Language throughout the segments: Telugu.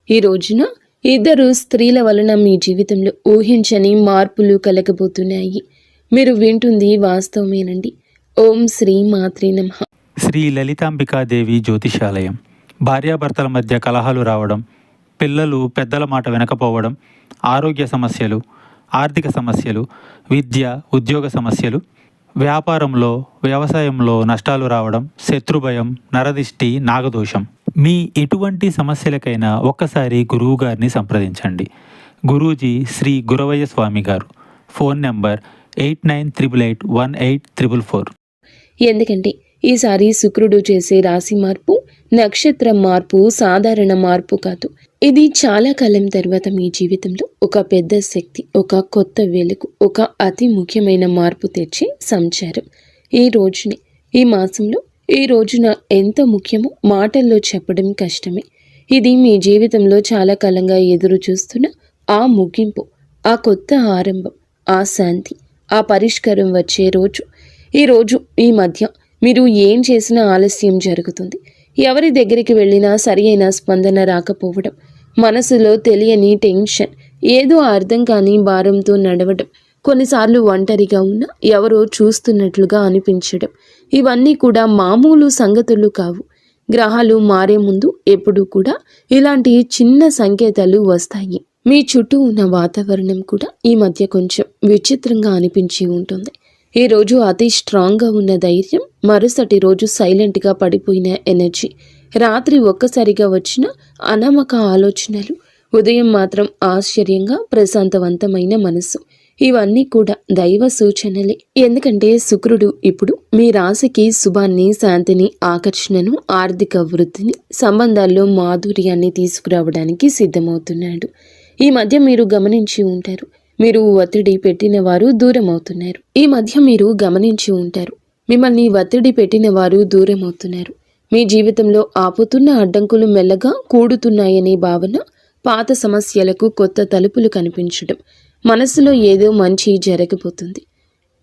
ఈ రోజున ఇద్దరు స్త్రీల వలన మీ జీవితంలో ఊహించని మార్పులు కలగబోతున్నాయి. మీరు వింటుంది వాస్తవమేనండి. ఓం శ్రీ మాత్రే నమః. శ్రీ లలితాంబికాదేవి జ్యోతిషాలయం. భార్యాభర్తల మధ్య కలహాలు రావడం, పిల్లలు పెద్దల మాట వినకపోవడం, ఆరోగ్య సమస్యలు, ఆర్థిక సమస్యలు, విద్య ఉద్యోగ సమస్యలు, వ్యాపారంలో వ్యవసాయంలో నష్టాలు రావడం, శత్రుభయం, నరదిష్టి, నాగదోషం, మీ ఎటువంటి సమస్యలకైనా ఒక్కసారి గురువుగారిని సంప్రదించండి. గురూజీ శ్రీ గురవయ్య స్వామి గారు. Phone number 89881844. ఎందుకంటే ఈసారి శుక్రుడు చేసే రాశి మార్పు, నక్షత్ర మార్పు సాధారణ మార్పు కాదు. ఇది చాలా కాలం తర్వాత మీ జీవితంలో ఒక పెద్ద శక్తి, ఒక కొత్త వెలుగు, ఒక అతి ముఖ్యమైన మార్పు తెచ్చే సంచారం. ఈ రోజుని, ఈ మాసంలో, ఈ రోజున ఎంత ముఖ్యమో మాటల్లో చెప్పడం కష్టమే. ఇది మీ జీవితంలో చాలా కాలంగా ఎదురు చూస్తున్న ఆ ముగింపు, ఆ కొత్త ఆరంభం, ఆ శాంతి, ఆ పరిష్కారం వచ్చే రోజు. ఈ రోజు, ఈ మధ్య మీరు ఏం చేసినా ఆలస్యం జరుగుతుంది. ఎవరి దగ్గరికి వెళ్ళినా సరి అయిన స్పందన రాకపోవడం, మనసులో తెలియని టెన్షన్, ఏదో అర్థం కాని భారంతో నడవడం, కొన్నిసార్లు ఒంటరిగా ఉన్న ఎవరో చూస్తున్నట్లుగా అనిపించడం, ఇవన్నీ కూడా మామూలు సంగతులు కావు. గ్రహాలు మారే ముందు ఎప్పుడూ కూడా ఇలాంటి చిన్న సంకేతాలు వస్తాయి. మీ చుట్టూ ఉన్న వాతావరణం కూడా ఈ మధ్య కొంచెం విచిత్రంగా అనిపించి ఉంటుంది. ఈ రోజు అతి స్ట్రాంగ్గా ఉన్న ధైర్యం, మరుసటి రోజు సైలెంట్గా పడిపోయిన ఎనర్జీ, రాత్రి ఒక్కసారిగా వచ్చిన అనామక ఆలోచనలు, ఉదయం మాత్రం ఆశ్చర్యంగా ప్రశాంతవంతమైన మనసు, ఇవన్నీ కూడా దైవ సూచనలే. ఎందుకంటే శుక్రుడు ఇప్పుడు మీ రాశికి శుభాన్ని, శాంతిని, ఆకర్షణను, ఆర్థిక వృద్ధిని, సంబంధాల్లో మాధుర్యాన్ని తీసుకురావడానికి సిద్ధమవుతున్నాడు. ఈ మధ్య మీరు గమనించి ఉంటారు, మీరు ఒత్తిడి పెట్టిన వారు దూరం అవుతున్నారు. మిమ్మల్ని ఒత్తిడి పెట్టిన వారు దూరం అవుతున్నారు. మీ జీవితంలో ఆపుతున్న అడ్డంకులు మెల్లగా కూడుతున్నాయనే భావన, పాత సమస్యలకు కొత్త తలుపులు కనిపించడం, మనసులో ఏదో మంచి జరగబోతుంది,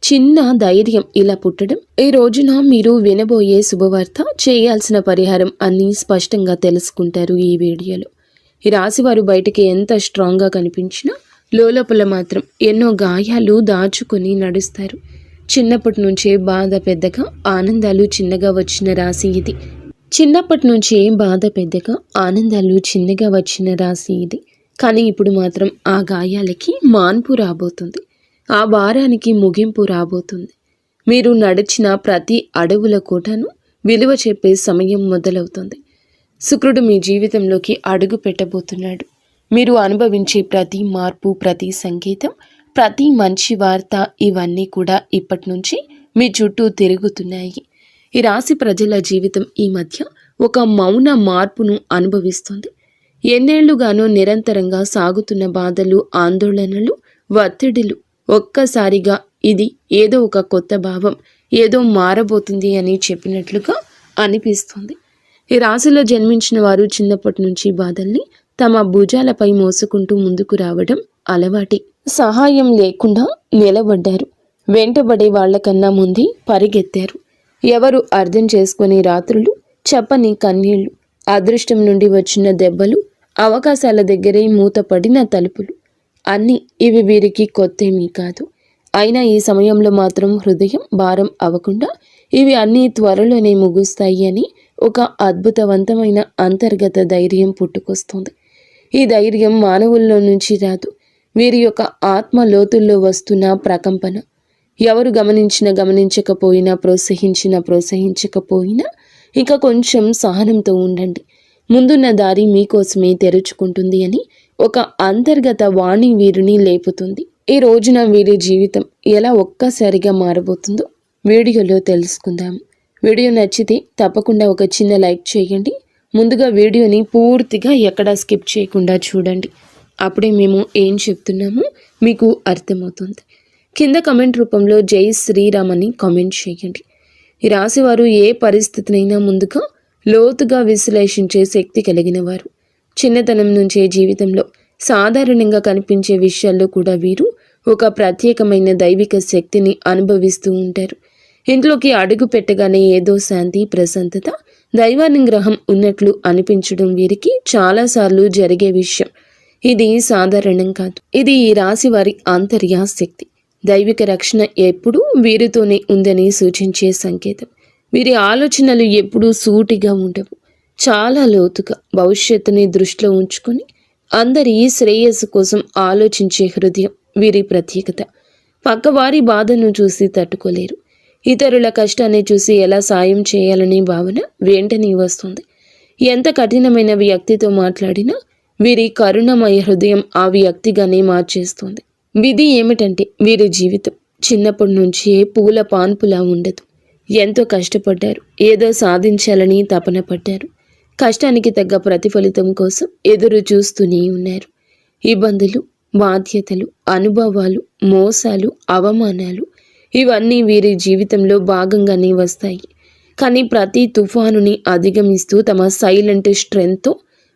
చిన్న ధైర్యం ఇలా పుట్టడం. ఈ రోజున మీరు వినబోయే శుభవార్త, చేయాల్సిన పరిహారం అన్నీ స్పష్టంగా తెలుసుకుంటారు ఈ వీడియోలో. ఈ రాశివారు బయటికి ఎంత స్ట్రాంగ్గా కనిపించినా లోపల మాత్రం ఎన్నో గాయాలు దాచుకొని నడుస్తారు. చిన్నప్పటి నుంచే బాధ పెద్దగా, ఆనందాలు చిన్నగా వచ్చిన రాశి ఇది. కానీ ఇప్పుడు మాత్రం ఆ గాయాలకి మాన్పు రాబోతుంది, ఆ భారానికి ముగింపు రాబోతుంది. మీరు నడిచిన ప్రతి అడవుల కోటను విలువ చెప్పే సమయం మొదలవుతుంది. శుక్రుడు మీ జీవితంలోకి అడుగు పెట్టబోతున్నాడు. మీరు అనుభవించే ప్రతి మార్పు, ప్రతి సంకేతం, ప్రతి మంచి వార్త, ఇవన్నీ కూడా ఇప్పటి నుంచి మీ చుట్టూ తిరుగుతున్నాయి. ఈ రాశి ప్రజల జీవితం ఈ మధ్య ఒక మౌన మార్పును అనుభవిస్తుంది. ఎన్నేళ్లుగానో నిరంతరంగా సాగుతున్న బాధలు, ఆందోళనలు, ఒత్తిడిలు ఒక్కసారిగా ఇది ఏదో ఒక కొత్త భావం, ఏదో మారబోతుంది అని చెప్పినట్లుగా అనిపిస్తుంది. ఈ రాశిలో జన్మించిన వారు చిన్నప్పటి నుంచి బాధల్ని తమ భుజాలపై మోసుకుంటూ ముందుకు రావడం అలవాటి. సహాయం లేకుండా నిలబడ్డారు. వెంటబడే వాళ్లకన్నా ముందే పరిగెత్తారు. ఎవరు అర్థం చేసుకునే రాత్రులు, చెప్పని కన్నీళ్లు, అదృష్టం నుండి వచ్చిన దెబ్బలు, అవకాశాల దగ్గరే మూతపడిన తలుపులు, అన్నీ ఇవి వీరికి కొత్తేమీ కాదు. అయినా ఈ సమయంలో మాత్రం హృదయం భారం అవ్వకుండా ఇవి అన్నీ త్వరలోనే ముగుస్తాయి అని ఒక అద్భుతవంతమైన అంతర్గత ధైర్యం పుట్టుకొస్తుంది. ఈ ధైర్యం మానవుల్లో నుంచి రాదు, వీరి యొక్క ఆత్మ లోతుల్లో వస్తున్న ప్రకంపన. ఎవరు గమనించకపోయినా, ప్రోత్సహించకపోయినా ఇంకా కొంచెం సహనంతో ఉండండి. ముందున్న దారి మీకోసమే తెరుచుకుంటుంది అని ఒక అంతర్గత వాణి వీరిని లేపుతుంది. ఈ రోజున వీరి జీవితం ఎలా ఒక్కసారిగా మారబోతుందో వీడియోలో తెలుసుకుందాం. వీడియో నచ్చితే తప్పకుండా ఒక చిన్న లైక్ చేయండి. ముందుగా వీడియోని పూర్తిగా ఎక్కడా స్కిప్ చేయకుండా చూడండి. అప్పుడే మేము ఏం చెప్తున్నామో మీకు అర్థమవుతుంది. కింద కమెంట్ రూపంలో జై శ్రీరామ్ అని కామెంట్ చేయండి. ఈ రాశివారు ఏ పరిస్థితినైనా ముందుగా లోతుగా విశ్లేషించే శక్తి కలిగిన వారు. చిన్నతనం నుంచే జీవితంలో సాధారణంగా కనిపించే విషయాల్లో కూడా వీరు ఒక ప్రత్యేకమైన దైవిక శక్తిని అనుభవిస్తూ ఉంటారు. ఇంట్లోకి అడుగు పెట్టగానే ఏదో శాంతి, ప్రశాంతత, దైవానుగ్రహం ఉన్నట్లు అనిపించడం వీరికి చాలాసార్లు జరిగే విషయం. ఇది సాధారణం కాదు. ఇది ఈ రాశి వారి ఆంతర్య శక్తి. దైవిక రక్షణ ఎప్పుడూ వీరితోనే ఉందని సూచించే సంకేతం. వీరి ఆలోచనలు ఎప్పుడూ సూటిగా ఉండవు, చాలా లోతుగా భవిష్యత్తుని దృష్టిలో ఉంచుకొని అందరి శ్రేయస్సు కోసం ఆలోచించే హృదయం వీరి ప్రత్యేకత. పక్కవారి బాధను చూసి తట్టుకోలేరు. ఇతరుల కష్టాన్ని చూసి ఎలా సాయం చేయాలనే భావన వెంటనే వస్తుంది. ఎంత కఠినమైన వ్యక్తితో మాట్లాడినా వీరి కరుణమయ హృదయం ఆ వ్యక్తిగానే మార్చేస్తుంది. విధి ఏమిటంటే వీరి జీవితం చిన్నప్పటి నుంచే పూల పాన్పులా ఉండదు. ఎంతో కష్టపడ్డారు, ఏదో సాధించాలని తపన పడ్డారు. కష్టానికి తగ్గ ప్రతిఫలితం కోసం ఎదురు చూస్తూనే ఉన్నారు. ఇబ్బందులు, బాధ్యతలు, అనుభవాలు, మోసాలు, అవమానాలు ఇవన్నీ వీరి జీవితంలో భాగంగానే వస్తాయి. కానీ ప్రతి తుఫానుని అధిగమిస్తూ తమ సైలెంట్ స్ట్రెంగ్త్తో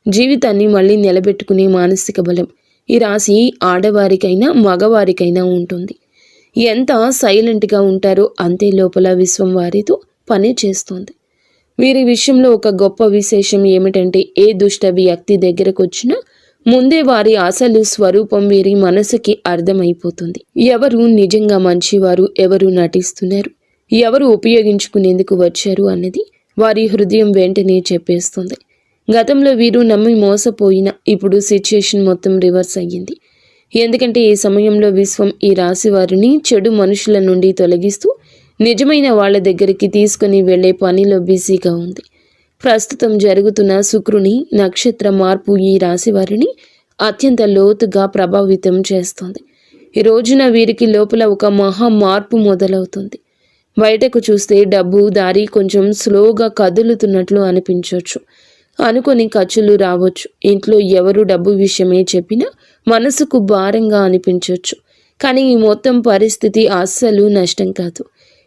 జీవితాన్ని మళ్ళీ నిలబెట్టుకునే మానసిక బలం ఈ రాశి ఆడవారికైనా మగవారికైనా ఉంటుంది. ఎంత సైలెంట్గా ఉంటారో అంతే లోపల విశ్వం వారితో పని చేస్తుంది. వీరి విషయంలో ఒక గొప్ప విశేషం ఏమిటంటే ఏ దుష్ట వ్యక్తి దగ్గరకు వచ్చినా ముందే వారి అసలు స్వరూపం వీరి మనసుకి అర్థమైపోతుంది. ఎవరు నిజంగా మంచివారు, ఎవరు నటిస్తున్నారు, ఎవరు ఉపయోగించుకునేందుకు వచ్చారు అన్నది వారి హృదయం వెంటనే చెప్పేస్తుంది. గతంలో వీరు నమ్మి మోసపోయిన ఇప్పుడు సిచ్యుయేషన్ మొత్తం రివర్స్ అయ్యింది. ఎందుకంటే ఈ సమయంలో విశ్వం ఈ రాశి వారిని చెడు మనుషుల నుండి తొలగిస్తూ నిజమైన వాళ్ళ దగ్గరికి తీసుకుని వెళ్లే పనిలో బిజీగా ఉంది. ప్రస్తుతం జరుగుతున్న శుక్రుని నక్షత్ర మార్పు ఈ రాశి వారిని అత్యంత లోతుగా ప్రభావితం చేస్తుంది. ఈ రోజున వీరికి లోపల ఒక మహా మార్పు మొదలవుతుంది. బయటకు చూస్తే డబ్బు దారి కొంచెం స్లోగా కదులుతున్నట్లు అనిపించవచ్చు. అనుకొని ఖర్చులు రావచ్చు. ఇంట్లో ఎవరు డబ్బు విషయమే చెప్పినా మనసుకు భారంగా అనిపించవచ్చు. కానీ ఈ మొత్తం పరిస్థితి అస్సలు నష్టం కాదు.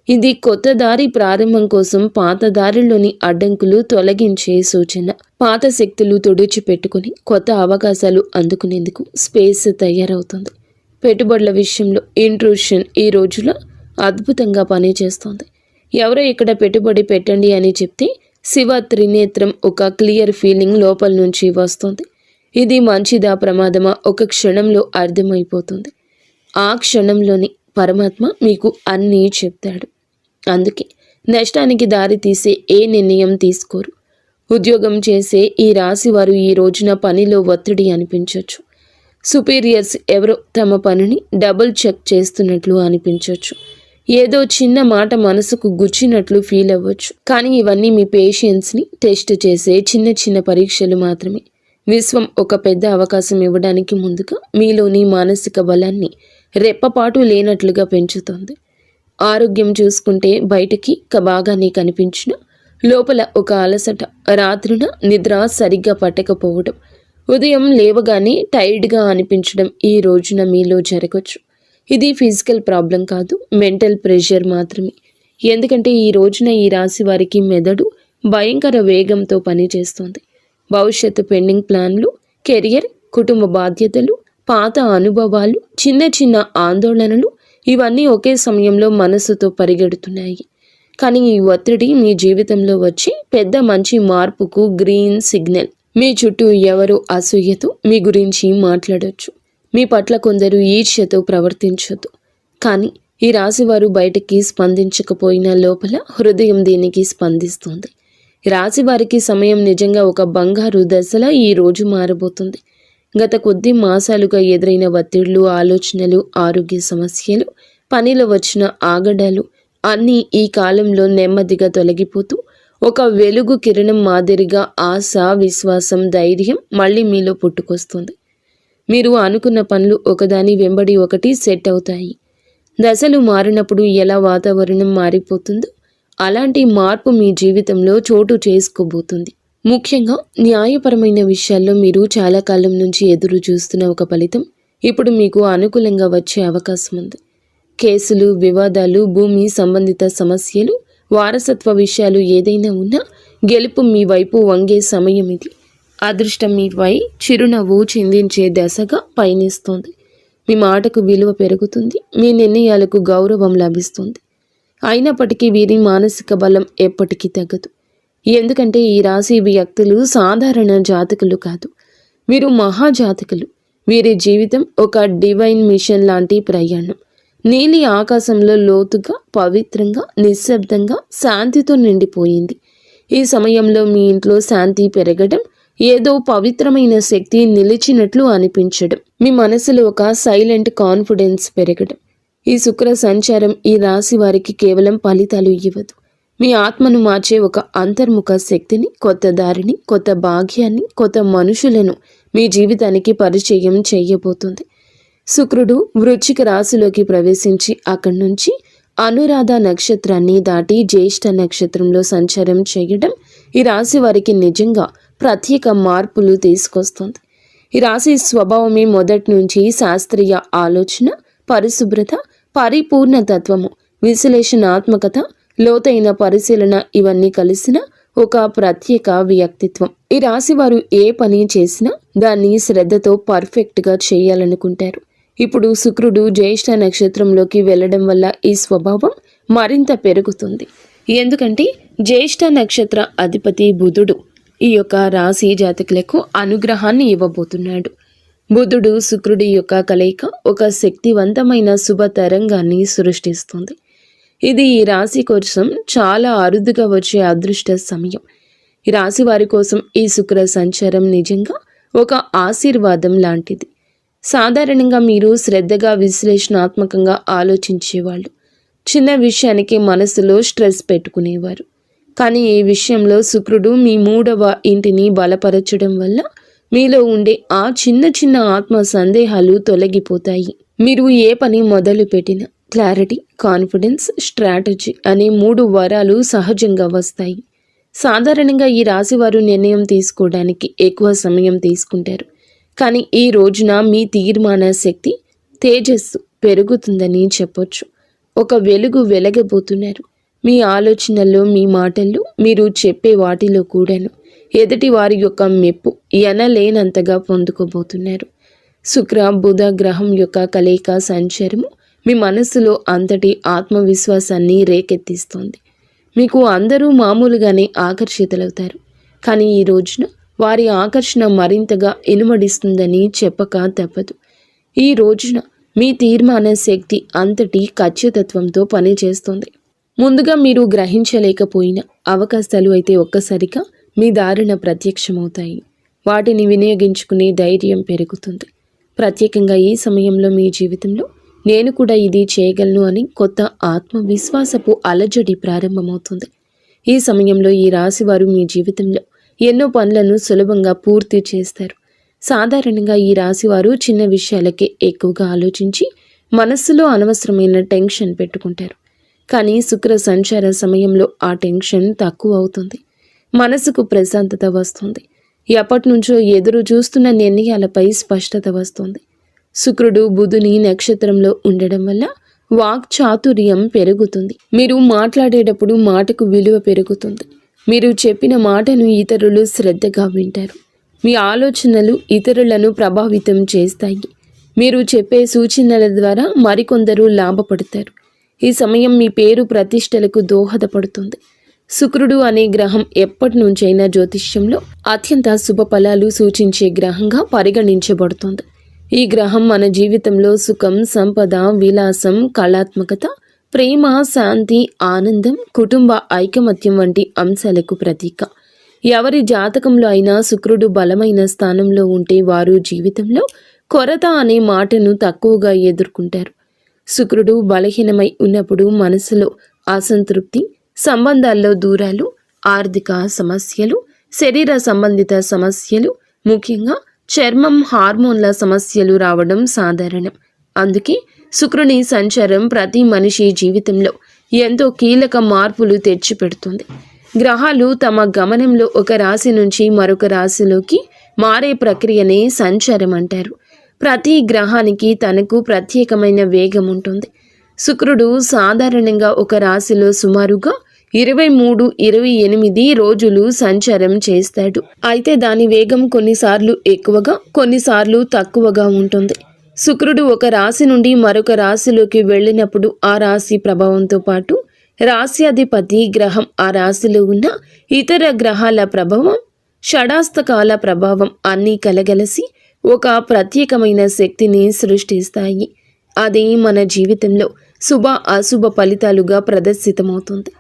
ఇది కొత్త దారి ప్రారంభం కోసం పాత దారిలోని అడ్డంకులు తొలగించే సూచన. పాత శక్తులు తుడిచిపెట్టుకుని కొత్త అవకాశాలు అందుకునేందుకు స్పేస్ తయారవుతుంది. పెట్టుబడుల విషయంలో ఇంట్రూషన్ ఈ రోజులో అద్భుతంగా పనిచేస్తుంది. ఎవరో ఇక్కడ పెట్టుబడి పెట్టండి అని చెప్తే శివ త్రినేత్రం ఒక క్లియర్ ఫీలింగ్ లోపల నుంచి వస్తుంది. ఇది మంచిదా ప్రమాదమా ఒక క్షణంలో అర్థమైపోతుంది. ఆ క్షణంలోని పరమాత్మ మీకు అన్నీ చెప్తాడు. అందుకే నష్టానికి దారి తీసే ఏ నిర్ణయం తీసుకోరు. ఉద్యోగం చేసే ఈ రాశి వారు ఈ రోజున పనిలో ఒత్తిడి అనిపించవచ్చు. సుపీరియర్స్ ఎవరో తమ పనిని డబుల్ చెక్ చేస్తున్నట్లు అనిపించవచ్చు. ఏదో చిన్న మాట మనసుకు గుచ్చినట్లు ఫీల్ అవ్వచ్చు. కానీ ఇవన్నీ మీ పేషెన్స్ని టెస్ట్ చేసే చిన్న చిన్న పరీక్షలు మాత్రమే. విశ్వం ఒక పెద్ద అవకాశం ఇవ్వడానికి ముందుగా మీలోని మానసిక బలాన్ని రెప్పపాటు లేనట్లుగా పెంచుతుంది. ఆరోగ్యం చూసుకుంటే బయటికి బాగానే కనిపించిన లోపల ఒక అలసట, రాత్రిన నిద్ర సరిగ్గా పట్టకపోవడం, ఉదయం లేవగానే టైర్డ్గా అనిపించడం ఈ రోజున మీలో జరగచ్చు. ఇది ఫిజికల్ ప్రాబ్లం కాదు, మెంటల్ ప్రెషర్ మాత్రమే. ఎందుకంటే ఈ రోజున ఈ రాశి వారికి మెదడు భయంకర వేగంతో పనిచేస్తుంది. భవిష్యత్తు పెండింగ్ ప్లాన్లు, కెరియర్, కుటుంబ బాధ్యతలు, పాత అనుభవాలు, చిన్న చిన్న ఆందోళనలు ఇవన్నీ ఒకే సమయంలో మనసుతో పరిగెడుతున్నాయి. కానీ ఈ ఒత్తిడి మీ జీవితంలో వచ్చి పెద్ద మంచి మార్పుకు గ్రీన్ సిగ్నల్. మీ చుట్టూ ఎవరో అసూయతో మీ గురించి మాట్లాడొచ్చు. మీ పట్ల కొందరు ఈర్ష్యతో ప్రవర్తించొద్దు. కానీ ఈ రాశివారు బయటికి స్పందించకపోయినా లోపల హృదయం దీనికి స్పందిస్తుంది. రాశివారికి సమయం నిజంగా ఒక బంగారు దశలా ఈ రోజు మారబోతుంది. గత కొద్ది మాసాలుగా ఎదురైన ఒత్తిళ్లు, ఆలోచనలు, ఆరోగ్య సమస్యలు, పనిలో వచ్చిన ఆగడాలు అన్నీ ఈ కాలంలో నెమ్మదిగా తొలగిపోతూ ఒక వెలుగు కిరణం మాదిరిగా ఆశ, విశ్వాసం, ధైర్యం మళ్ళీ మీలో పుట్టుకొస్తుంది. మీరు అనుకున్న పనులు ఒకదాని వెంబడి ఒకటి సెట్ అవుతాయి. దశలు మారినప్పుడు ఎలా వాతావరణం మారిపోతుందో అలాంటి మార్పు మీ జీవితంలో చోటు చేసుకోబోతుంది. ముఖ్యంగా న్యాయపరమైన విషయాల్లో మీరు చాలా కాలం నుంచి ఎదురు చూస్తున్న ఒక ఫలితం ఇప్పుడు మీకు అనుకూలంగా వచ్చే అవకాశం ఉంది. కేసులు, వివాదాలు, భూమి సంబంధిత సమస్యలు, వారసత్వ విషయాలు ఏదైనా ఉన్నా గెలుపు మీ వైపు వంగే సమయం ఇది. అదృష్టం మీపై చిరునవ్వు చిందించే దశగా పయనిస్తోంది. మీ మాటకు విలువ పెరుగుతుంది, మీ నిర్ణయాలకు గౌరవం లభిస్తుంది. అయినప్పటికీ వీరి మానసిక బలం ఎప్పటికీ తగ్గదు. ఎందుకంటే ఈ రాశి వ్యక్తులు సాధారణ జాతకులు కాదు, వీరు మహాజాతకులు. వీరి జీవితం ఒక డివైన్ మిషన్ లాంటి ప్రయాణం. నీలి ఆకాశంలో లోతుగా, పవిత్రంగా, నిశ్శబ్దంగా, శాంతితో నిండిపోయింది. ఈ సమయంలో మీ ఇంట్లో శాంతి పెరగడం, ఏదో పవిత్రమైన శక్తి నిలిచినట్లు అనిపించడం, మీ మనసులో ఒక సైలెంట్ కాన్ఫిడెన్స్ పెరగడం. ఈ శుక్ర సంచారం ఈ రాశి వారికి కేవలం ఫలితాలు ఇవ్వదు, మీ ఆత్మను మార్చే ఒక అంతర్ముఖ శక్తిని, కొత్త దారిని, కొత్త భాగ్యాన్ని, కొత్త మనుషులను మీ జీవితానికి పరిచయం చేయబోతుంది. శుక్రుడు వృశ్చిక రాశిలోకి ప్రవేశించి అక్కడి నుంచి అనురాధ నక్షత్రాన్ని దాటి జ్యేష్ఠ నక్షత్రంలో సంచారం చేయడం ఈ రాశి వారికి నిజంగా ప్రత్యేక మార్పులు తీసుకొస్తుంది. ఈ రాశి స్వభావమే మొదటి నుంచి శాస్త్రీయ ఆలోచన, పరిశుభ్రత, పరిపూర్ణ తత్వము, విశ్లేషణాత్మకత, లోతైన పరిశీలన ఇవన్నీ కలిసిన ఒక ప్రత్యేక వ్యక్తిత్వం. ఈ రాశి వారు ఏ పని చేసినా దాన్ని శ్రద్ధతో పర్ఫెక్ట్గా చేయాలనుకుంటారు. ఇప్పుడు శుక్రుడు జ్యేష్ఠ నక్షత్రంలోకి వెళ్ళడం వల్ల ఈ స్వభావం మరింత పెరుగుతుంది. ఎందుకంటే జ్యేష్ఠ నక్షత్ర అధిపతి బుధుడు ఈ యొక్క రాశి జాతకులకు అనుగ్రహాన్ని ఇవ్వబోతున్నాడు. బుధుడు శుక్రుడి యొక్క కలయిక ఒక శక్తివంతమైన శుభ తరంగాన్ని సృష్టిస్తుంది. ఇది ఈ రాశి కోసం చాలా అరుదుగా వచ్చే అదృష్ట సమయం. ఈ రాశి వారి కోసం ఈ శుక్ర సంచారం నిజంగా ఒక ఆశీర్వాదం లాంటిది. సాధారణంగా మీరు శ్రద్ధగా, విశ్లేషణాత్మకంగా ఆలోచించేవాళ్ళు. చిన్న విషయానికి మనసులో స్ట్రెస్ పెట్టుకునేవారు. కానీ ఈ విషయంలో శుక్రుడు మీ 3వ ఇంటిని బలపరచడం వల్ల మీలో ఉండే ఆ చిన్న చిన్న ఆత్మ సందేహాలు తొలగిపోతాయి. మీరు ఏ పని మొదలు పెట్టినా క్లారిటీ, కాన్ఫిడెన్స్, స్ట్రాటజీ అనే 3 వరాలు సహజంగా వస్తాయి. సాధారణంగా ఈ రాశివారు నిర్ణయం తీసుకోవడానికి ఎక్కువ సమయం తీసుకుంటారు. కానీ ఈ రోజున మీ తీర్మాన శక్తి, తేజస్సు పెరుగుతుందని చెప్పొచ్చు. ఒక వెలుగు వెలగబోతున్నారు. మీ ఆలోచనల్లో, మీ మాటల్లో, మీరు చెప్పే వాటిలో కూడాను ఎదుటి వారి యొక్క మెప్పు ఎనలేనంతగా పొందుకోబోతున్నారు. శుక్ర బుధ గ్రహం యొక్క కలయిక సంచారము మీ మనస్సులో అంతటి ఆత్మవిశ్వాసాన్ని రేకెత్తిస్తోంది. మీకు అందరూ మామూలుగానే ఆకర్షితులవుతారు. కానీ ఈ రోజున వారి ఆకర్షణ మరింతగా ఇనుమడిస్తుందని చెప్పక తప్పదు. ఈ రోజున మీ తీర్మాన శక్తి అంతటి ఖచ్చితత్వంతో పనిచేస్తుంది. ముందుగా మీరు గ్రహించలేకపోయిన అవకాశాలు అయితే ఒక్కసారిగా మీ దారిన ప్రత్యక్షమవుతాయి. వాటిని వినియోగించుకునే ధైర్యం పెరుగుతుంది. ప్రత్యేకంగా ఈ సమయంలో మీ జీవితంలో నేను కూడా ఇది చేయగలను అని కొత్త ఆత్మవిశ్వాసపు అలజడి ప్రారంభమవుతుంది. ఈ సమయంలో ఈ రాశివారు మీ జీవితంలో ఎన్నో పనులను సులభంగా పూర్తి చేస్తారు. సాధారణంగా ఈ రాశివారు చిన్న విషయాలకే ఎక్కువగా ఆలోచించి మనస్సులో అనవసరమైన టెన్షన్ పెట్టుకుంటారు. కానీ శుక్ర సంచార సమయంలో ఆ టెన్షన్ తక్కువ అవుతుంది. మనసుకు ప్రశాంతత వస్తుంది. ఎప్పటి నుంచో ఎదురు చూస్తున్న నిర్ణయాలపై స్పష్టత వస్తుంది. శుక్రుడు బుధుని నక్షత్రంలో ఉండడం వల్ల వాక్ చాతుర్యం పెరుగుతుంది. మీరు మాట్లాడేటప్పుడు మాటకు విలువ పెరుగుతుంది. మీరు చెప్పిన మాటను ఇతరులు శ్రద్ధగా వింటారు. మీ ఆలోచనలు ఇతరులను ప్రభావితం చేస్తాయి. మీరు చెప్పే సూచనల ద్వారా మరికొందరు లాభపడతారు. ఈ సమయం మీ పేరు ప్రతిష్టలకు దోహదపడుతుంది. శుక్రుడు అనే గ్రహం ఎప్పటి నుంచైనా జ్యోతిష్యంలో అత్యంత శుభ ఫలాలు సూచించే గ్రహంగా పరిగణించబడుతుంది. ఈ గ్రహం మన జీవితంలో సుఖం, సంపద, విలాసం, కళాత్మకత, ప్రేమ, శాంతి, ఆనందం, కుటుంబ ఐకమత్యం వంటి అంశాలకు ప్రతీక. ఎవరి జాతకంలో అయినా శుక్రుడు బలమైన స్థానంలో ఉంటే వారు జీవితంలో కొరత అనే మాటను తక్కువగా ఎదుర్కొంటారు. శుక్రుడు బలహీనమై ఉన్నప్పుడు మనసులో అసంతృప్తి, సంబంధాల్లో దూరాలు, ఆర్థిక సమస్యలు, శరీర సంబంధిత సమస్యలు, ముఖ్యంగా చర్మం, హార్మోన్ల సమస్యలు రావడం సాధారణం. అందుకే శుక్రుని సంచారం ప్రతి మనిషి జీవితంలో ఎంతో కీలక మార్పులు తెచ్చిపెడుతుంది. గ్రహాలు తమ గమనంలో ఒక రాశి నుంచి మరొక రాశిలోకి మారే ప్రక్రియనే సంచారం అంటారు. ప్రతి గ్రహానికి తనకు ప్రత్యేకమైన వేగం ఉంటుంది. శుక్రుడు సాధారణంగా ఒక రాశిలో సుమారుగా 23-28 రోజులు సంచారం చేస్తాడు. అయితే దాని వేగం కొన్నిసార్లు ఎక్కువగా, కొన్నిసార్లు తక్కువగా ఉంటుంది. శుక్రుడు ఒక రాశి నుండి మరొక రాశిలోకి వెళ్ళినప్పుడు ఆ రాశి ప్రభావంతో పాటు రాశ్యాధిపతి గ్రహం ఆ రాశిలో ఉన్న ఇతర గ్రహాల ప్రభావం, షడాస్తకాల ప్రభావం అన్నీ కలగలిసి ఒక ప్రత్యేకమైన శక్తిని సృష్టిస్తాయి. అది మన జీవితంలో శుభ అశుభ ఫలితాలుగా ప్రదర్శితమవుతుంది.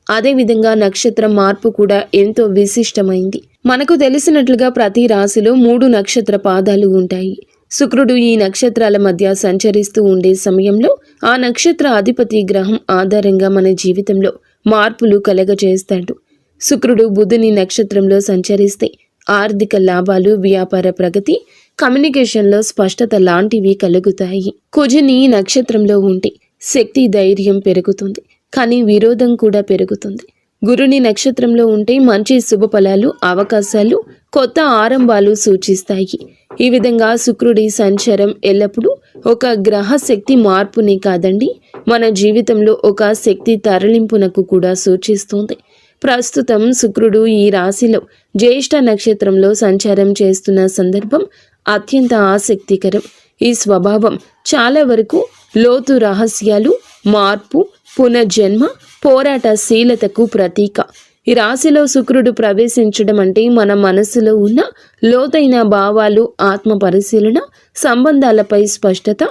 అదేవిధంగా నక్షత్ర మార్పు కూడా ఎంతో విశిష్టమైంది. మనకు తెలిసినట్లుగా ప్రతి రాశిలో 3 నక్షత్ర పాదాలు ఉంటాయి. శుక్రుడు ఈ నక్షత్రాల మధ్య సంచరిస్తూ ఉండే సమయంలో ఆ నక్షత్ర అధిపతి గ్రహం ఆధారంగా మన జీవితంలో మార్పులు కలగజేస్తాడు. శుక్రుడు బుధుని నక్షత్రంలో సంచరిస్తే ఆర్థిక లాభాలు, వ్యాపార ప్రగతి, కమ్యూనికేషన్లో స్పష్టత లాంటివి కలుగుతాయి. కుజుని నక్షత్రంలో ఉంటే శక్తి, ధైర్యం పెరుగుతుంది, కానీ విరోధం కూడా పెరుగుతుంది. గురుని నక్షత్రంలో ఉంటే మంచి శుభ ఫలాలు, అవకాశాలు, కొత్త ఆరంభాలు సూచిస్తాయి. ఈ విధంగా శుక్రుడి సంచారం ఎల్లప్పుడూ ఒక గ్రహ శక్తి మార్పునే కాదండి, మన జీవితంలో ఒక శక్తి తరలింపునకు కూడా సూచిస్తుంది. ప్రస్తుతం శుక్రుడు ఈ రాశిలో జ్యేష్ఠ నక్షత్రంలో సంచారం చేస్తున్న సందర్భం అత్యంత ఆసక్తికరం. ఈ స్వభావం చాలా వరకు లోతు రహస్యాలు, మార్పు, పునర్జన్మ, పోరాటశీలతకు ప్రతీక. ఈ రాశిలో శుక్రుడు ప్రవేశించడం అంటే మన మనసులో ఉన్న లోతైన భావాలు, ఆత్మ పరిశీలన, సంబంధాలపై స్పష్టత,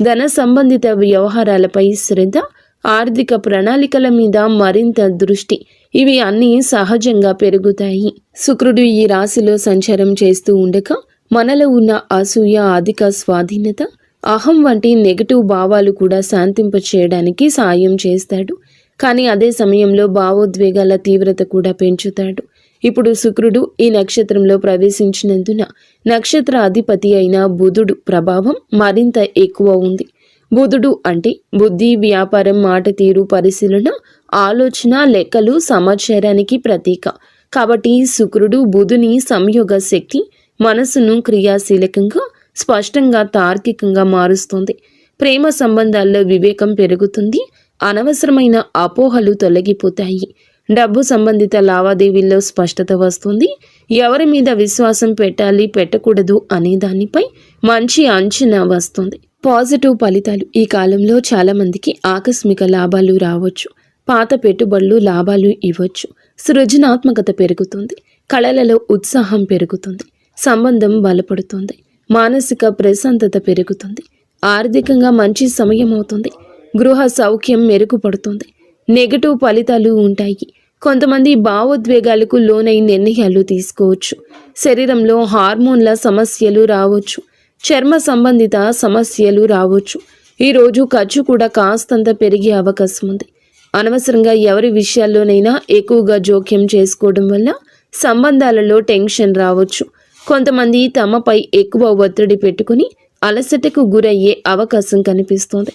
ధన సంబంధిత వ్యవహారాలపై శ్రద్ధ, ఆర్థిక ప్రణాళికల మీద మరింత దృష్టి, ఇవి అన్నీ సహజంగా పెరుగుతాయి. శుక్రుడు ఈ రాశిలో సంచారం చేస్తూ ఉండగా మనలో ఉన్న అసూయ, అధిక స్వాధీనత, అహం వంటి నెగటివ్ భావాలు కూడా శాంతింపచేయడానికి సాయం చేస్తాడు. కానీ అదే సమయంలో భావోద్వేగాల తీవ్రత కూడా పెంచుతాడు. ఇప్పుడు శుక్రుడు ఈ నక్షత్రంలో ప్రవేశించినందున నక్షత్ర అధిపతి అయిన బుధుడు ప్రభావం మరింత ఎక్కువ ఉంది. బుధుడు అంటే బుద్ధి, వ్యాపారం, మాట తీరు, పరిశీలన, ఆలోచన, లెక్కలు, సమాచారానికి ప్రతీక. కాబట్టి శుక్రుడు బుధుని సంయోగ శక్తి మనసును క్రియాశీలకంగా, స్పష్టంగా, తార్కికంగా మారుస్తుంది. ప్రేమ సంబంధాల్లో వివేకం పెరుగుతుంది, అనవసరమైన అపోహలు తొలగిపోతాయి. డబ్బు సంబంధిత లావాదేవీల్లో స్పష్టత వస్తుంది. ఎవరి మీద విశ్వాసం పెట్టాలి, పెట్టకూడదు అనే దానిపై మంచి అంచనా వస్తుంది. పాజిటివ్ ఫలితాలు. ఈ కాలంలో చాలా మందికి ఆకస్మిక లాభాలు రావచ్చు. పాత పెట్టుబడులు లాభాలు ఇవ్వచ్చు. సృజనాత్మకత పెరుగుతుంది. కళలలో ఉత్సాహం పెరుగుతుంది. సంబంధం బలపడుతుంది. మానసిక ప్రశాంతత పెరుగుతుంది. ఆర్థికంగా మంచి సమయం అవుతుంది. గృహ సౌఖ్యం మెరుగుపడుతుంది. నెగటివ్ ఫలితాలు ఉంటాయి. కొంతమంది భావోద్వేగాలకు లోనై నిర్ణయాలు తీసుకోవచ్చు. శరీరంలో హార్మోన్ల సమస్యలు రావచ్చు. చర్మ సంబంధిత సమస్యలు రావచ్చు. ఈరోజు ఖర్చు కూడా కాస్తంత పెరిగే అవకాశం ఉంది. అనవసరంగా ఎవరి విషయాల్లోనైనా ఎక్కువగా జోక్యం చేసుకోవడం వల్ల సంబంధాలలో టెన్షన్ రావచ్చు. కొంతమంది తమపై ఎక్కువ ఒత్తిడి పెట్టుకుని అలసటకు గురయ్యే అవకాశం కనిపిస్తోంది.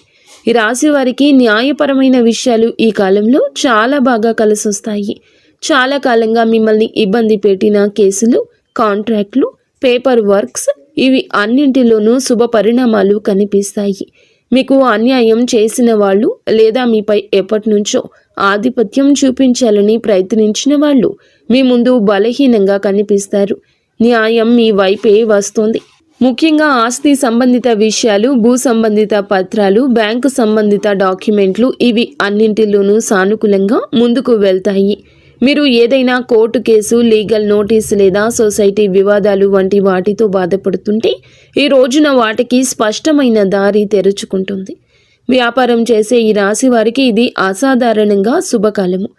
ఈ రాశి వారికి న్యాయపరమైన విషయాలు ఈ కాలంలో చాలా బాగా కలిసొస్తాయి. చాలా కాలంగా మిమ్మల్ని ఇబ్బంది పెట్టిన కేసులు, కాంట్రాక్ట్లు, పేపర్ వర్క్స్, ఇవి అన్నింటిలోనూ శుభ పరిణామాలు కనిపిస్తాయి. మీకు అన్యాయం చేసిన వాళ్ళు లేదా మీపై ఎప్పటి నుంచో ఆధిపత్యం చూపించాలని ప్రయత్నించిన వాళ్ళు మీ ముందు బలహీనంగా కనిపిస్తారు. న్యాయం మీ వైపే వస్తుంది. ముఖ్యంగా ఆస్తి సంబంధిత విషయాలు, భూ సంబంధిత పత్రాలు, బ్యాంకు సంబంధిత డాక్యుమెంట్లు, ఇవి అన్నింటిలోనూ సానుకూలంగా ముందుకు వెళ్తాయి. మీరు ఏదైనా కోర్టు కేసు, లీగల్ నోటీస్ లేదా సొసైటీ వివాదాలు వంటి వాటితో బాధపడుతుంటే ఈ రోజున వాటికి స్పష్టమైన దారి తెరుచుకుంటుంది. వ్యాపారం చేసే ఈ రాశి వారికి ఇది అసాధారణంగా శుభకాలము.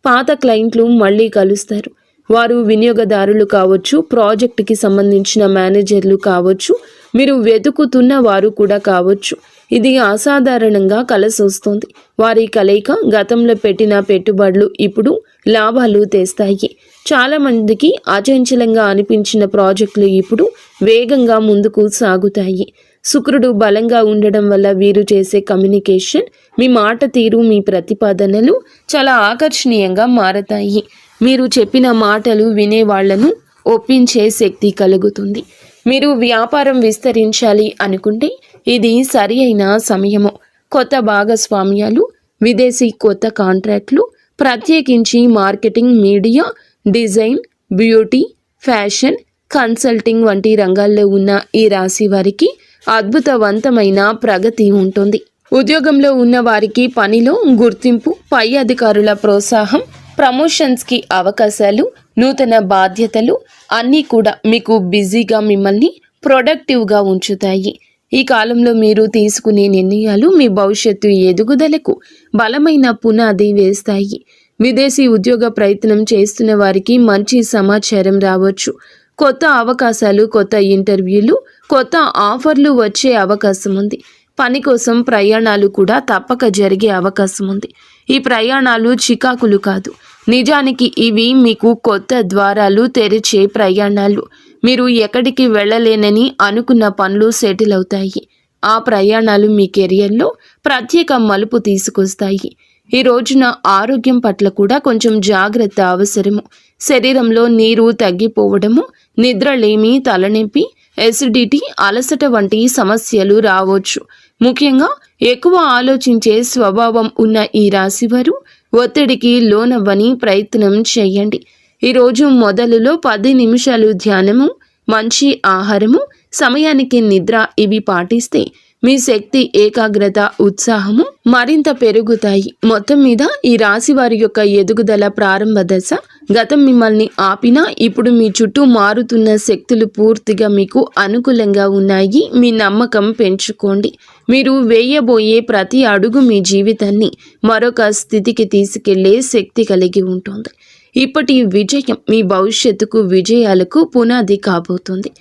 పాత క్లయింట్లు మళ్ళీ కలుస్తారు. వారు వినియోగదారులు కావచ్చు, ప్రాజెక్టుకి సంబంధించిన మేనేజర్లు కావచ్చు, మీరు వెతుకుతున్న వారు కూడా కావచ్చు. ఇది అసాధారణంగా కలిసొస్తుంది. వారి కలయిక గతంలో పెట్టిన పెట్టుబడులు ఇప్పుడు లాభాలు తెస్తాయి. చాలామందికి అచంచలంగా అనిపించిన ప్రాజెక్టులు ఇప్పుడు వేగంగా ముందుకు సాగుతాయి. శుక్రుడు బలంగా ఉండడం వల్ల వీరు చేసే కమ్యూనికేషన్, మీ మాట తీరు, మీ ప్రతిపాదనలు చాలా ఆకర్షణీయంగా మారతాయి. మీరు చెప్పిన మాటలు వినేవాళ్లను ఒప్పించే శక్తి కలుగుతుంది. మీరు వ్యాపారం విస్తరించాలి అనుకుంటే ఇది సరి అయిన సమయము. కొత్త భాగస్వామ్యాలు, విదేశీ కొత్త కాంట్రాక్ట్లు, ప్రత్యేకించి marketing, media, design, beauty, fashion, consulting వంటి రంగాల్లో ఉన్న ఈ రాశి వారికి అద్భుతవంతమైన ప్రగతి ఉంటుంది. ఉద్యోగంలో ఉన్న వారికి పనిలో గుర్తింపు, పై అధికారుల ప్రోత్సాహం, ప్రమోషన్స్కి అవకాశాలు, నూతన బాధ్యతలు అన్నీ కూడా మీకు బిజీగా మిమ్మల్ని ప్రొడక్టివ్గా ఉంచుతాయి. ఈ కాలంలో మీరు తీసుకునే నిర్ణయాలు మీ భవిష్యత్తు ఎదుగుదలకు బలమైన పునాది వేస్తాయి. విదేశీ ఉద్యోగ ప్రయత్నం చేస్తున్న వారికి మంచి సమాచారం రావచ్చు. కొత్త అవకాశాలు, కొత్త ఇంటర్వ్యూలు, కొత్త ఆఫర్లు వచ్చే అవకాశం ఉంది. పని కోసం ప్రయాణాలు కూడా తప్పక జరిగే అవకాశం ఉంది. ఈ ప్రయాణాలు చికాకులు కాదు, నిజానికి ఇవి మీకు కొత్త ద్వారాలు తెరిచే ప్రయాణాలు. మీరు ఎక్కడికి వెళ్ళలేనని అనుకున్న పనులు సెటిల్ అవుతాయి. ఆ ప్రయాణాలు మీ కెరియర్లో ప్రత్యేక మలుపు తీసుకొస్తాయి. ఈ రోజున ఆరోగ్యం పట్ల కూడా కొంచెం జాగ్రత్త అవసరము. శరీరంలో నీరు తగ్గిపోవడము, నిద్రలేమి, తలనొప్పి, ఎసిడిటీ, అలసట వంటి సమస్యలు రావచ్చు. ముఖ్యంగా ఎక్కువ ఆలోచించే స్వభావం ఉన్న ఈ రాశివారు ఒత్తిడికి లోనవ్వని ప్రయత్నం చేయండి. ఈరోజు మొదలులో 10 నిమిషాలు ధ్యానము, మంచి ఆహారము, సమయానికి నిద్ర ఇవి పాటిస్తే మీ శక్తి, ఏకాగ్రత, ఉత్సాహము మరింత పెరుగుతాయి. మొత్తం మీద ఈ రాశి వారి యొక్క ఎదుగుదల ప్రారంభ దశ. గతం మిమ్మల్ని ఆపినా ఇప్పుడు మీ చుట్టూ మారుతున్న శక్తులు పూర్తిగా మీకు అనుకూలంగా ఉన్నాయి. మీ నమ్మకం పెంచుకోండి. మీరు వేయబోయే ప్రతి అడుగు మీ జీవితాన్ని మరొక స్థితికి తీసుకెళ్లే శక్తి కలిగి ఉంటుంది. ఇప్పటి విజయం మీ భవిష్యత్తుకు, విజయాలకు పునాది కాబోతుంది.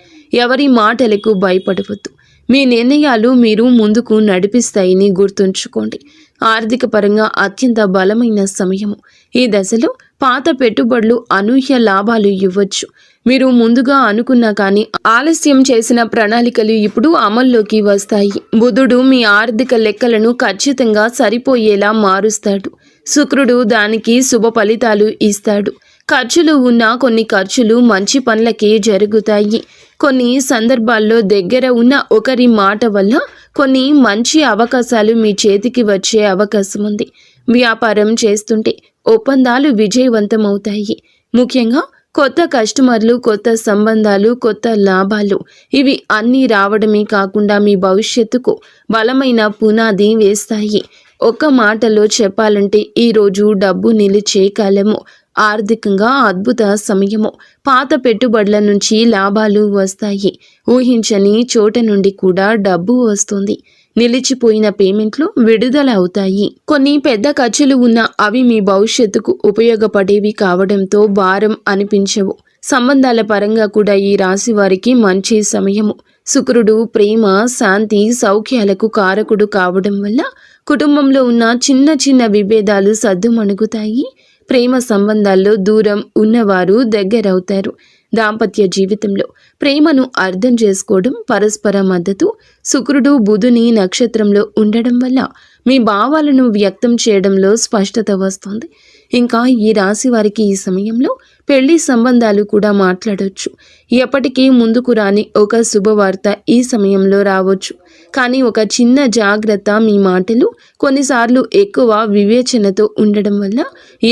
ఎవరి మాటలకు భయపడవద్దు. మీ నిర్ణయాలు మీరు ముందుకు నడిపిస్తాయని గుర్తుంచుకోండి. ఆర్థిక పరంగా అత్యంత బలమైన సమయము. ఈ దశలో పాత పెట్టుబడులు అనూహ్య లాభాలు ఇవ్వచ్చు. మీరు ముందుగా అనుకున్నా కానీ ఆలస్యం చేసిన ప్రణాళికలు ఇప్పుడు అమల్లోకి వస్తాయి. బుధుడు మీ ఆర్థిక లెక్కలను ఖచ్చితంగా సరిపోయేలా మారుస్తాడు. శుక్రుడు దానికి శుభ ఫలితాలు ఇస్తాడు. ఖర్చులు ఉన్న కొన్ని ఖర్చులు మంచి పనులకే జరుగుతాయి. కొన్ని సందర్భాల్లో దగ్గర ఉన్న ఒకరి మాట వల్ల కొన్ని మంచి అవకాశాలు మీ చేతికి వచ్చే అవకాశం ఉంది. వ్యాపారం చేస్తుంటే ఒప్పందాలు విజయవంతమవుతాయి. ముఖ్యంగా కొత్త కస్టమర్లు, కొత్త సంబంధాలు, కొత్త లాభాలు ఇవి అన్నీ రావడమే కాకుండా మీ భవిష్యత్తుకు బలమైన పునాది వేస్తాయి. ఒక్క మాటలో చెప్పాలంటే ఈరోజు డబ్బు నిలిచే కాలము. ఆర్థికంగా అద్భుత సమయము. పాత పెట్టుబడుల నుంచి లాభాలు వస్తాయి. ఊహించని చోట నుండి కూడా డబ్బు వస్తుంది. నిలిచిపోయిన పేమెంట్లు విడుదల అవుతాయి. కొన్ని పెద్ద ఖర్చులు ఉన్నా అవి మీ భవిష్యత్తుకు ఉపయోగపడేవి కావడంతో భారం అనిపించవు. సంబంధాల పరంగా కూడా ఈ రాశి వారికి మంచి సమయము. శుక్రుడు ప్రేమ, శాంతి, సౌఖ్యాలకు కారకుడు కావడం వల్ల కుటుంబంలో ఉన్న చిన్న చిన్న విభేదాలు సద్దుమణుగుతాయి. ప్రేమ సంబంధాల్లో దూరం ఉన్నవారు దగ్గరవుతారు. దాంపత్య జీవితంలో ప్రేమను అర్థం చేసుకోవడం, పరస్పర మద్దతు. శుక్రుడు బుధుని నక్షత్రంలో ఉండడం వల్ల మీ భావాలను వ్యక్తం చేయడంలో స్పష్టత వస్తుంది. ఇంకా ఈ రాశి వారికి ఈ సమయంలో పెళ్లి సంబంధాలు కూడా మాట్లాడవచ్చు. ఎప్పటికీ ముందుకు రాని ఒక శుభవార్త ఈ సమయంలో రావచ్చు. కానీ ఒక చిన్న జాగ్రత్త, మీ మాటలు కొన్నిసార్లు ఎక్కువ వివేచనతో ఉండడం వల్ల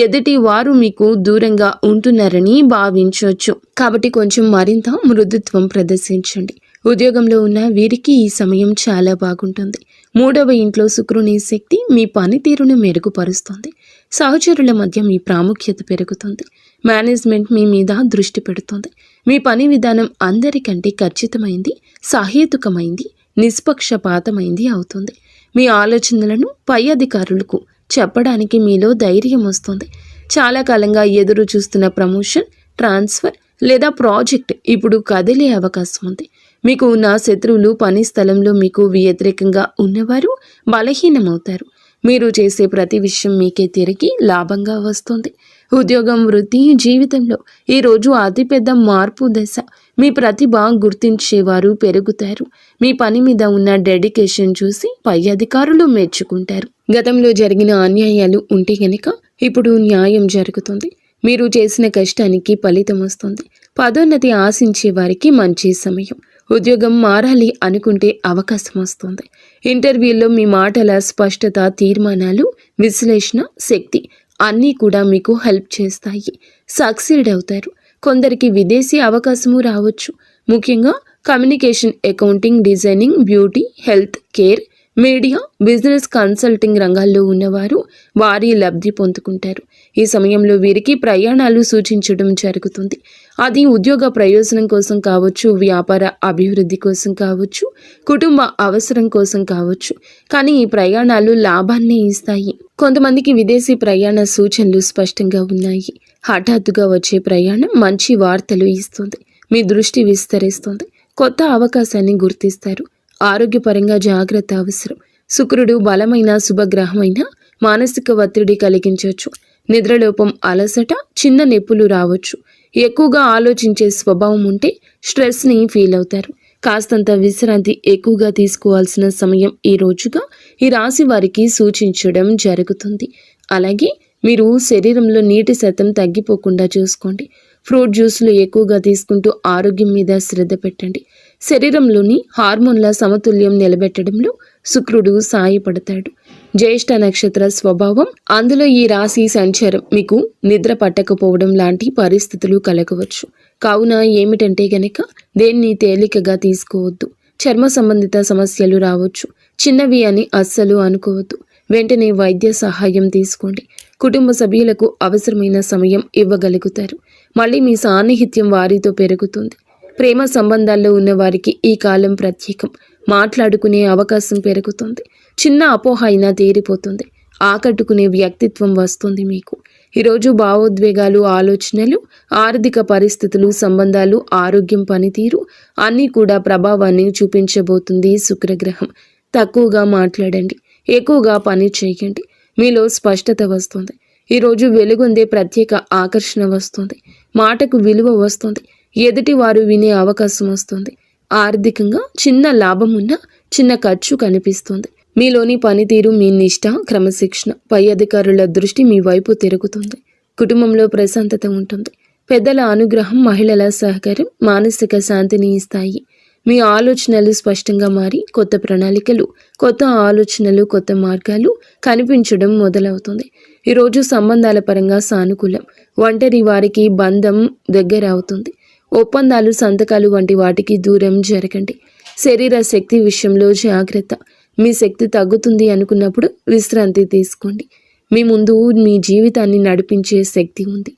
ఎదుటి వారు మీకు దూరంగా ఉంటున్నారని భావించవచ్చు. కాబట్టి కొంచెం మరింత మృదుత్వం ప్రదర్శించండి. ఉద్యోగంలో ఉన్న వీరికి ఈ సమయం చాలా బాగుంటుంది. 3వ ఇంట్లో శుక్రుని శక్తి మీ పనితీరును మెరుగుపరుస్తుంది. సహచరుల మధ్య మీ ప్రాముఖ్యత పెరుగుతుంది. మేనేజ్మెంట్ మీ మీద దృష్టి పెడుతుంది. మీ పని విధానం అందరికంటే ఖచ్చితమైంది, సహేతుకమైంది, నిష్పక్షపాతమైంది అవుతుంది. మీ ఆలోచనలను పై అధికారులకు చెప్పడానికి మీలో ధైర్యం వస్తుంది. చాలా కాలంగా ఎదురు చూస్తున్న ప్రమోషన్, ట్రాన్స్ఫర్ లేదా ప్రాజెక్ట్ ఇప్పుడు కదిలే అవకాశం ఉంది. మీకు ఉన్న శత్రువులు, పని స్థలంలో మీకు వ్యతిరేకంగా ఉన్నవారు బలహీనమవుతారు. మీరు చేసే ప్రతి విషయం మీకే తిరిగి లాభంగా వస్తుంది. ఉద్యోగం, వృత్తి, జీవితంలో ఈరోజు అతిపెద్ద మార్పు దశ. మీ ప్రతిభ గుర్తించేవారు పెరుగుతారు. మీ పని మీద ఉన్న డెడికేషన్ చూసి పై అధికారులు మెచ్చుకుంటారు. గతంలో జరిగిన అన్యాయాలు ఉంటే గనక ఇప్పుడు న్యాయం జరుగుతుంది. మీరు చేసిన కష్టానికి ఫలితం వస్తుంది. పదోన్నతి ఆశించే వారికి మంచి సమయం. ఉద్యోగం మారాలి అనుకుంటే అవకాశం వస్తుంది. ఇంటర్వ్యూల్లో మీ మాటల స్పష్టత, తీర్మానాలు, విశ్లేషణ శక్తి అన్నీ కూడా మీకు హెల్ప్ చేస్తాయి. సక్సీడ్ అవుతారు. కొందరికి విదేశీ అవకాశము రావచ్చు. ముఖ్యంగా communication, accounting, designing, beauty, health care, media, business, consulting రంగాల్లో ఉన్నవారు వారి లబ్ధి పొందుకుంటారు. ఈ సమయంలో వీరికి ప్రయాణాలు సూచించడం జరుగుతుంది. అది ఉద్యోగ ప్రయోజనం కోసం కావచ్చు, వ్యాపార అభివృద్ధి కోసం కావచ్చు, కుటుంబ అవసరం కోసం కావచ్చు. కానీ ఈ ప్రయాణాలు లాభాన్ని ఇస్తాయి. కొంతమందికి విదేశీ ప్రయాణ సూచనలు స్పష్టంగా ఉన్నాయి. హఠాత్తుగా వచ్చే ప్రయాణం మంచి వార్తలు ఇస్తుంది. మీ దృష్టి విస్తరిస్తుంది. కొత్త అవకాశాన్ని గుర్తిస్తారు. ఆరోగ్యపరంగా జాగ్రత్త అవసరం. శుక్రుడు బలమైన శుభగ్రహమైన మానసిక ఒత్తిడి కలిగించవచ్చు. నిద్రలోపం, అలసట, చిన్న నొప్పులు రావచ్చు. ఎక్కువగా ఆలోచించే స్వభావం ఉంటే స్ట్రెస్ని ఫీల్ అవుతారు. కాస్తంత విశ్రాంతి ఎక్కువగా తీసుకోవాల్సిన సమయం ఈ రోజుగా ఈ రాశి వారికి సూచించడం జరుగుతుంది. అలాగే మీరు శరీరంలో నీటి శాతం తగ్గిపోకుండా చూసుకోండి. ఫ్రూట్ జ్యూస్లు ఎక్కువగా తీసుకుంటూ ఆరోగ్యం మీద శ్రద్ధ పెట్టండి. శరీరంలోని హార్మోన్ల సమతుల్యం నిలబెట్టడంలో శుక్రుడు సాయపడతాడు. జ్యేష్ఠ నక్షత్ర స్వభావం, అందులో ఈ రాశి సంచారం మీకు నిద్ర పట్టకపోవడం లాంటి పరిస్థితులు కలగవచ్చు. కావున ఏమిటంటే గనక దేన్ని తేలికగా తీసుకోవద్దు. చర్మ సంబంధిత సమస్యలు రావచ్చు. చిన్నవి అని అస్సలు అనుకోవద్దు. వెంటనే వైద్య సహాయం తీసుకోండి. కుటుంబ సభ్యులకు అవసరమైన సమయం ఇవ్వగలుగుతారు. మళ్ళీ మీ సాన్నిహిత్యం వారితో పెరుగుతుంది. ప్రేమ సంబంధాల్లో ఉన్న వారికి ఈ కాలం ప్రత్యేకం. మాట్లాడుకునే అవకాశం పెరుగుతుంది. చిన్న అపోహ అయినా తీరిపోతుంది. ఆకట్టుకునే వ్యక్తిత్వం వస్తుంది మీకు. ఈరోజు భావోద్వేగాలు, ఆలోచనలు, ఆర్థిక పరిస్థితులు, సంబంధాలు, ఆరోగ్యం, పనితీరు అన్నీ కూడా ప్రభావాన్ని చూపించబోతుంది శుక్రగ్రహం. తక్కువగా మాట్లాడండి. ఎక్కువగా పని చేయండి. మీలో స్పష్టత వస్తుంది. ఈరోజు వెలుగొందే ప్రత్యేక ఆకర్షణ వస్తుంది. మాటకు విలువ వస్తుంది. ఎదుటి వారు వినే అవకాశం వస్తుంది. ఆర్థికంగా చిన్న లాభం ఉన్న చిన్న ఖర్చు కనిపిస్తుంది. మీలోని పనితీరు, మీ నిష్ఠ, క్రమశిక్షణ, పై అధికారుల దృష్టి మీ వైపు తిరుగుతుంది. కుటుంబంలో ప్రశాంతత ఉంటుంది. పెద్దల అనుగ్రహం, మహిళల సహకారం మానసిక శాంతిని ఇస్తాయి. మీ ఆలోచనలు స్పష్టంగా మారి కొత్త ప్రణాళికలు, కొత్త ఆలోచనలు, కొత్త మార్గాలు కనిపించడం మొదలవుతుంది. ఈరోజు సంబంధాల పరంగా సానుకూలం. ఒంటరి వారికి బంధం దగ్గర అవుతుంది. ఒప్పందాలు, సంతకాలు వంటి వాటికి దూరం జరగండి. శరీర శక్తి విషయంలో జాగ్రత్త. మీ శక్తి తగ్గుతుంది అనుకున్నప్పుడు విశ్రాంతి తీసుకోండి. మీ ముందు మీ జీవితాన్ని నడిపించే శక్తి ఉంది.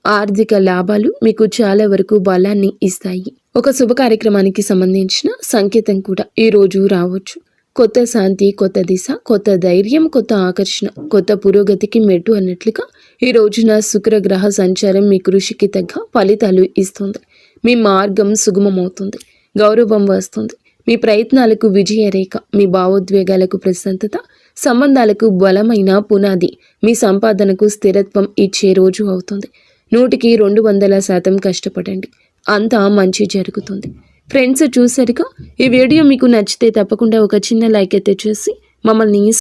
ఆర్థిక లాభాలు మీకు చాలా వరకు బలాన్ని ఇస్తాయి. ఒక శుభ కార్యక్రమానికి సంబంధించిన సంకేతం కూడా ఈరోజు రావచ్చు. కొత్త శాంతి, కొత్త దిశ, కొత్త ధైర్యం, కొత్త ఆకర్షణ, కొత్త పురోగతికి మెట్టు అన్నట్లుగా ఈ రోజున శుక్రగ్రహ సంచారం మీ కృషికి తగ్గ ఫలితాలు ఇస్తుంది. మీ మార్గం సుగమమవుతుంది. గౌరవం వస్తుంది. మీ ప్రయత్నాలకు విజయరేఖ, మీ భావోద్వేగాలకు ప్రశాంతత, సంబంధాలకు బలమైన పునాది, మీ సంపాదనకు స్థిరత్వం ఇచ్చే రోజు అవుతుంది. 100కి 200% కష్టపడండి. అంతా మంచి జరుగుతుంది. ఫ్రెండ్స్, చూసారుగా, ఈ వీడియో మీకు నచ్చితే తప్పకుండా ఒక చిన్న లైక్ అయితే చేసి మమ్మల్ని